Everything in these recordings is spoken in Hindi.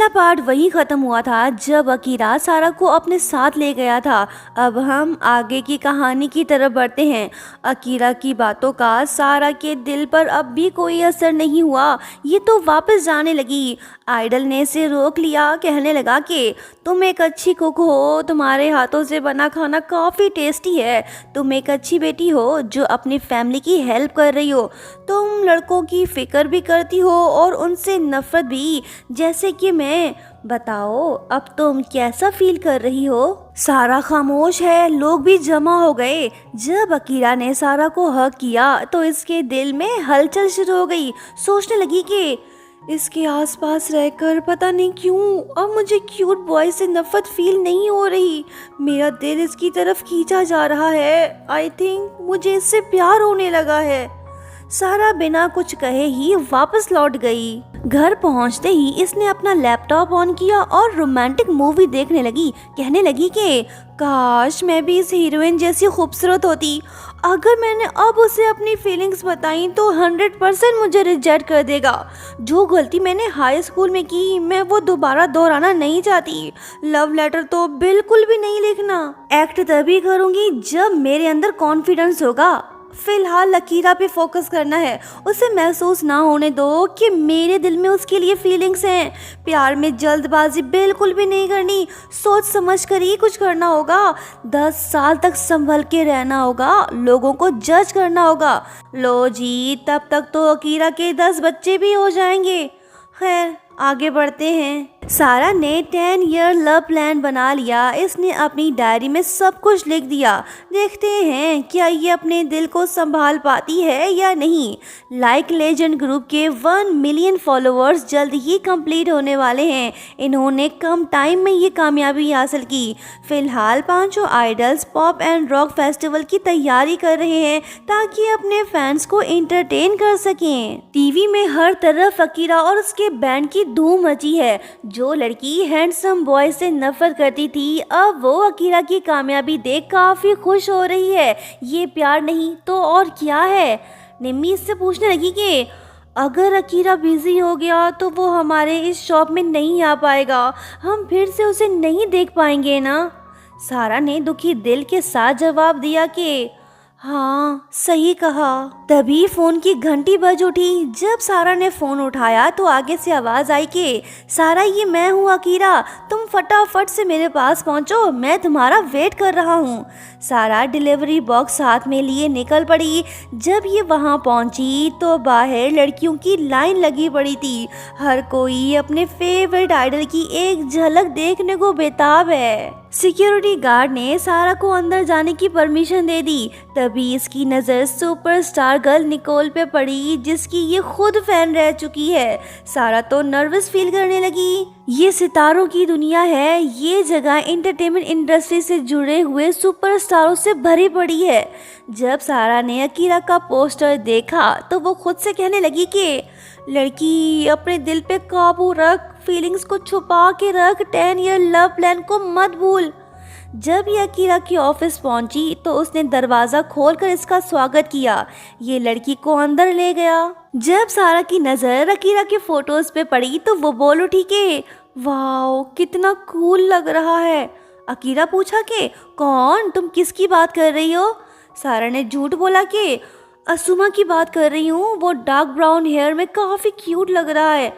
पिछला पार्ट वहीं खत्म हुआ था जब अकीरा सारा को अपने साथ ले गया था। अब हम आगे की कहानी की तरफ बढ़ते हैं। अकीरा की बातों का सारा के दिल पर अब भी कोई असर नहीं हुआ। ये तो वापस जाने लगी। आइडल ने इसे रोक लिया, कहने लगा कि तुम एक अच्छी कुक हो, तुम्हारे हाथों से बना खाना काफ़ी टेस्टी है। तुम एक अच्छी बेटी हो जो अपनी फैमिली की हेल्प कर रही हो। तुम लड़कों की फिक्र भी करती हो और उनसे नफरत भी, जैसे कि मैं। बताओ अब तुम कैसा फील कर रही हो? सारा खामोश है, लोग भी जमा हो गए। जब अकीरा ने सारा को हक किया तो इसके दिल में हलचल शुरू हो गई। सोचने लगी कि इसके आसपास रहकर पता नहीं क्यों अब मुझे क्यूट बॉय से नफरत फील नहीं हो रही। मेरा दिल इसकी तरफ खींचा जा रहा है। आई थिंक मुझे इससे प्यार होने लगा है। सारा बिना कुछ कहे ही वापस लौट गई। घर पहुंचते ही इसने अपना लैपटॉप ऑन किया और रोमांटिक मूवी देखने लगी। कहने लगी कि काश मैं भी इस हीरोइन जैसी खूबसूरत होती। अगर मैंने अब उसे अपनी फीलिंग्स बताई तो 100% मुझे रिजेक्ट कर देगा। जो गलती मैंने हाई स्कूल में की मैं वो दोबारा दोहराना नहीं चाहती। लव लेटर तो बिल्कुल भी नहीं लिखना। एक्ट तभी करूँगी जब मेरे अंदर कॉन्फिडेंस होगा। फिलहाल अकीरा पे फोकस करना है। उसे महसूस ना होने दो कि मेरे दिल में उसके लिए फीलिंग्स हैं। प्यार में जल्दबाजी बिल्कुल भी नहीं करनी। सोच समझ कर ही कुछ करना होगा। 10 साल तक संभल के रहना होगा, लोगों को जज करना होगा। लो जी, तब तक तो अकीरा के 10 बच्चे भी हो जाएंगे। खैर आगे बढ़ते हैं। सारा ने 10 ईयर लव प्लान बना लिया। इसने अपनी डायरी में सब कुछ लिख दिया। देखते हैं क्या ये अपने दिल को संभाल पाती है या नहीं। लाइक लेजेंड ग्रुप के 1 मिलियन फॉलोअर्स जल्द ही कंप्लीट होने वाले हैं। इन्होंने कम टाइम में ये कामयाबी हासिल की। फिलहाल पांचों idols pop and rock festival की तैयारी कर रहे हैं ताकि अपने फैंस को एंटरटेन कर सकें। टीवी में हर तरफ अकीरा और उसके बैंड की धूम मची है। जो लड़की हैंडसम बॉय से नफरत करती थी अब वो अकीरा की कामयाबी देख काफी खुश हो रही है। ये प्यार नहीं तो और क्या है? निम्मी इससे पूछने लगी कि अगर अकीरा बिजी हो गया तो वो हमारे इस शॉप में नहीं आ पाएगा, हम फिर से उसे नहीं देख पाएंगे ना? सारा ने दुखी दिल के साथ जवाब दिया कि हाँ सही कहा। तभी फोन की घंटी बज उठी। जब सारा ने फोन उठाया तो आगे से आवाज आई कि सारा ये मैं हूँ अकीरा, तुम फटाफट से मेरे पास पहुँचो, मैं तुम्हारा वेट कर रहा हूँ। सारा डिलीवरी बॉक्स हाथ में लिए निकल पड़ी। जब ये वहाँ पहुँची तो बाहर लड़कियों की लाइन लगी पड़ी थी। हर कोई अपने फेवरेट आइडल की एक झलक देखने को बेताब है। सिक्योरिटी गार्ड ने सारा को अंदर जाने की परमिशन दे दी। तभी इसकी नज़र सुपरस्टार गर्ल निकोल पे पड़ी जिसकी ये खुद फैन रह चुकी है। सारा तो नर्वस फील करने लगी। ये सितारों की दुनिया है। ये जगह एंटरटेनमेंट इंडस्ट्री से जुड़े हुए सुपरस्टारों से भरी पड़ी है। जब सारा ने अकीरा का पोस्टर देखा तो वो खुद से कहने लगी कि लड़की अपने दिल पे काबू रख, फीलिंग्स को छुपा के रख, 10 ईयर लव प्लान को मत भूल। जब ये अकीरा की ऑफिस पहुंची तो उसने दरवाज़ा खोलकर इसका स्वागत किया। ये लड़की को अंदर ले गया। जब सारा की नज़र अकीरा के फोटोज पे पड़ी तो वो बोल उठी कि वाओ कितना कूल लग रहा है। अकीरा पूछा कि कौन, तुम किसकी बात कर रही हो? सारा ने झूठ बोला कि असुमा की बात कर रही हूँ, वो डार्क ब्राउन हेयर में काफ़ी क्यूट लग रहा है।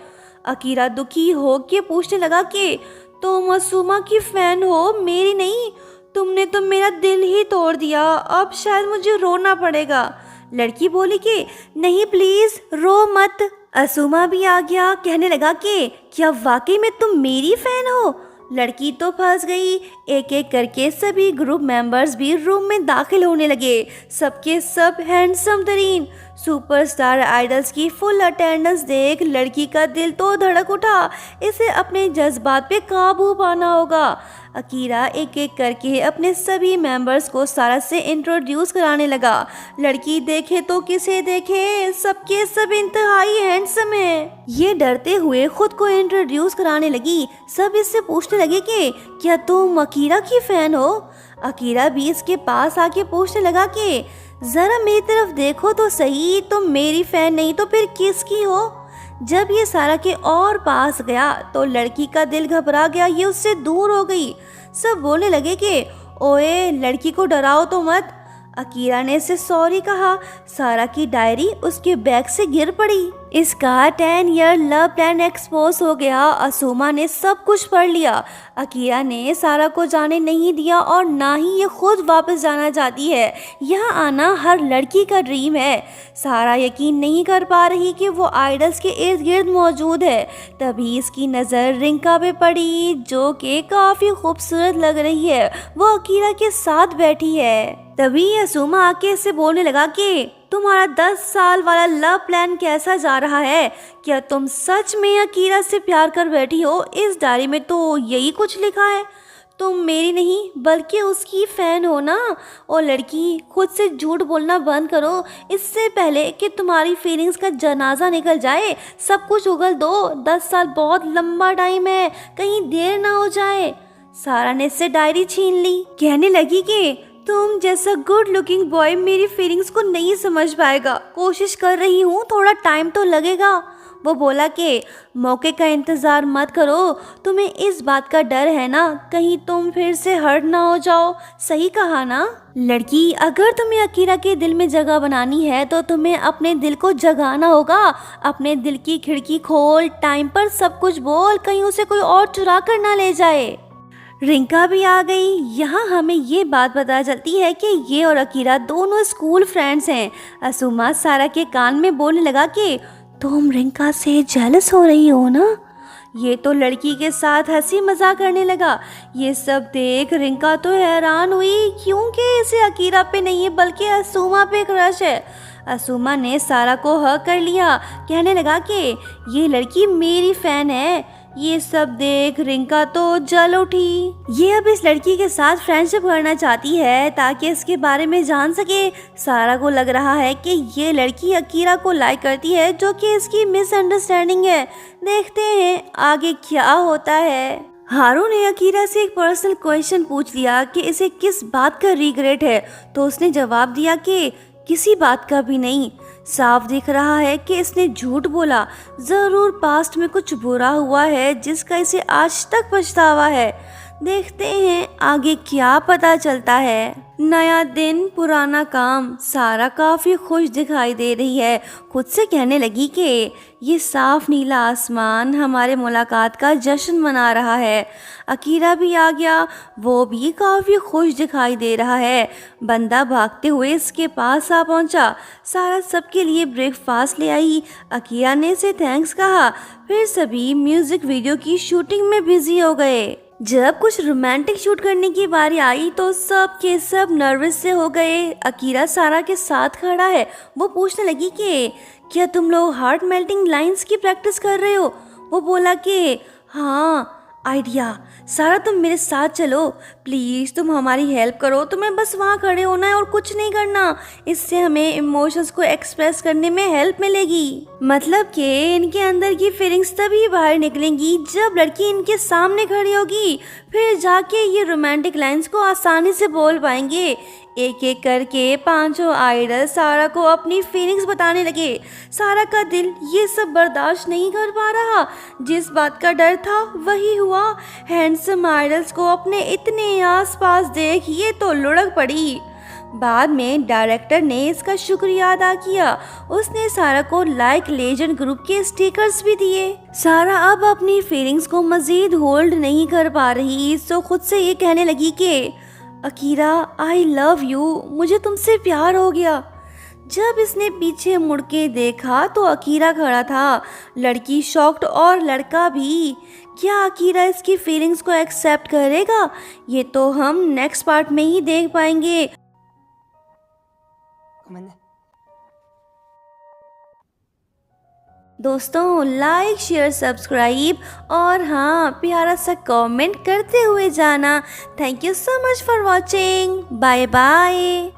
अकीरा दुखी हो के पूछने लगा कि तुम असुमा की फैन हो, मेरी नहीं? तुमने तो मेरा दिल ही तोड़ दिया, अब शायद मुझे रोना पड़ेगा। लड़की बोली कि नहीं प्लीज रो मत। असुमा भी आ गया, कहने लगा कि क्या वाकई में तुम मेरी फैन हो? लड़की तो फंस गई। एक एक करके सभी ग्रुप मेंबर्स भी रूम में दाखिल होने लगे। सबके सब हैंडसम तरीन सुपरस्टार आइडल्स की फुल अटेंडेंस देख लड़की का दिल तो धड़क उठा। इसे अपने जज्बात पे काबू पाना होगा। अकीरा एक एक करके अपने सभी मेंबर्स को सारा से इंट्रोड्यूस कराने लगा। लड़की देखे तो किसे देखे, सबके सब इंतहाई हैंडसम है। ये डरते हुए खुद को इंट्रोड्यूस कराने लगी। सब इससे पूछने लगे कि क्या तुम अकीरा की फैन हो? अकीरा भी इसके पास आके पूछने लगा कि जरा मेरी तरफ देखो तो सही, तुम मेरी फैन नहीं तो फिर किसकी हो? जब ये सारा के और पास गया तो लड़की का दिल घबरा गया, ये उससे दूर हो गई। सब बोलने लगे कि ओए लड़की को डराओ तो मत। अकीरा ने इसे सॉरी कहा। सारा की डायरी उसके बैग से गिर पड़ी। इसका 10 ईयर लव प्लान एक्सपोज हो गया। असूमा ने सब कुछ पढ़ लिया। अकीरा ने सारा को जाने नहीं दिया और ना ही ये खुद वापस जाना चाहती है। यहाँ आना हर लड़की का ड्रीम है। सारा यकीन नहीं कर पा रही कि वो आइडल्स के इर्द गिर्द मौजूद है। तभी इसकी नज़र रिंका पे पड़ी, जो कि काफ़ी खूबसूरत लग रही है। वो अकीरा के साथ बैठी है। तभी असूमा आके इससे बोलने लगा कि तुम्हारा 10 साल वाला लव प्लान कैसा जा रहा है? क्या तुम सच में अकीरा से प्यार कर बैठी हो? इस डायरी में तो यही कुछ लिखा है। तुम मेरी नहीं बल्कि उसकी फ़ैन हो ना। और लड़की, खुद से झूठ बोलना बंद करो। इससे पहले कि तुम्हारी फीलिंग्स का जनाजा निकल जाए, सब कुछ उगल दो। 10 साल बहुत लंबा टाइम है, कहीं देर ना हो जाए। सारा ने इससे डायरी छीन ली। कहने लगी कि तुम जैसा गुड लुकिंग बॉय मेरी फीलिंग्स को नहीं समझ पाएगा। कोशिश कर रही हूँ, थोड़ा टाइम तो लगेगा। वो बोला कि मौके का इंतज़ार मत करो। तुम्हें इस बात का डर है ना, कहीं तुम फिर से हर्ट ना हो जाओ। सही कहा ना लड़की, अगर तुम्हें अकीरा के दिल में जगह बनानी है तो तुम्हें अपने दिल को जगाना होगा। अपने दिल की खिड़की खोल, टाइम पर सब कुछ बोल, कहीं उसे कोई और चुरा कर ना ले जाए। रिंका भी आ गई। यहाँ हमें ये बात पता चलती है कि ये और अकीरा दोनों स्कूल फ्रेंड्स हैं। असूमा सारा के कान में बोलने लगा कि तुम रिंका से जेलस हो रही हो ना। ये तो लड़की के साथ हंसी मजाक करने लगा। ये सब देख रिंका तो हैरान हुई, क्योंकि इसे अकीरा पे नहीं बल्कि असूमा पे क्रश है। असूमा ने सारा को हग कर लिया। कहने लगा कि ये लड़की मेरी फ़ैन है। ये सब देख रिंका तो जल उठी। ये अब इस लड़की के साथ फ्रेंडशिप करना चाहती है ताकि इसके बारे में जान सके। सारा को लग रहा है कि ये लड़की अकीरा को लाइक करती है, जो कि इसकी मिसअंडरस्टैंडिंग है। देखते हैं आगे क्या होता है। हारू ने अकीरा से एक पर्सनल क्वेश्चन पूछ लिया कि इसे किस बात का रिग्रेट है, तो उसने जवाब दिया कि किसी बात का भी नहीं। साफ दिख रहा है कि इसने झूठ बोला। ज़रूर पास्ट में कुछ बुरा हुआ है जिसका इसे आज तक पछतावा है। देखते हैं आगे क्या पता चलता है। नया दिन पुराना काम। सारा काफ़ी खुश दिखाई दे रही है। खुद से कहने लगी कि ये साफ नीला आसमान हमारे मुलाकात का जश्न मना रहा है। अकीरा भी आ गया, वो भी काफ़ी खुश दिखाई दे रहा है। बंदा भागते हुए इसके पास आ पहुंचा। सारा सबके लिए ब्रेकफास्ट ले आई। अकीरा ने इसे थैंक्स कहा। फिर सभी म्यूज़िक वीडियो की शूटिंग में बिजी हो गए। जब कुछ रोमांटिक शूट करने की बारी आई तो सब के सब नर्वस से हो गए। अकीरा सारा के साथ खड़ा है। वो पूछने लगी कि क्या तुम लोग हार्ट मेल्टिंग लाइंस की प्रैक्टिस कर रहे हो? वो बोला कि हाँ आइडिया। सारा तुम मेरे साथ चलो प्लीज़, तुम हमारी हेल्प करो। तुम्हें बस वहाँ खड़े होना है और कुछ नहीं करना। इससे हमें इमोशंस को एक्सप्रेस करने में हेल्प मिलेगी। मतलब कि इनके अंदर की फीलिंग्स तभी बाहर निकलेंगी जब लड़की इनके सामने खड़ी होगी। फिर जाके ये रोमांटिक लाइंस को आसानी से बोल पाएंगे। एक एक करके पांचों आइडल सारा को अपनी फीलिंग्स बताने लगे। सारा का दिल ये सब बर्दाश्त नहीं कर पा रहा। जिस बात का डर था वही हुआ। हैंडसम आइडल्स को अपने इतने आसपास देख ये तो लुढ़क पड़ी। बाद में डायरेक्टर ने इसका शुक्रिया अदा किया। उसने सारा को लाइक लेजेंड ग्रुप के स्टिकर्स भी दिए। सारा अब अपनी फीलिंग्स को मजीद होल्ड नहीं कर पा रही, तो खुद से ये कहने लगी कि अकीरा आई लव यू, मुझे तुमसे प्यार हो गया। जब इसने पीछे मुड़ के देखा तो अकीरा खड़ा था। लड़की शॉक्ड और लड़का भी। क्या अकीरा इसकी फीलिंग्स को एक्सेप्ट करेगा? ये तो हम नेक्स्ट पार्ट में ही देख पाएंगे। दोस्तों लाइक शेयर सब्सक्राइब और हाँ प्यारा सा कमेंट करते हुए जाना। Thank you so much for watching. Bye bye.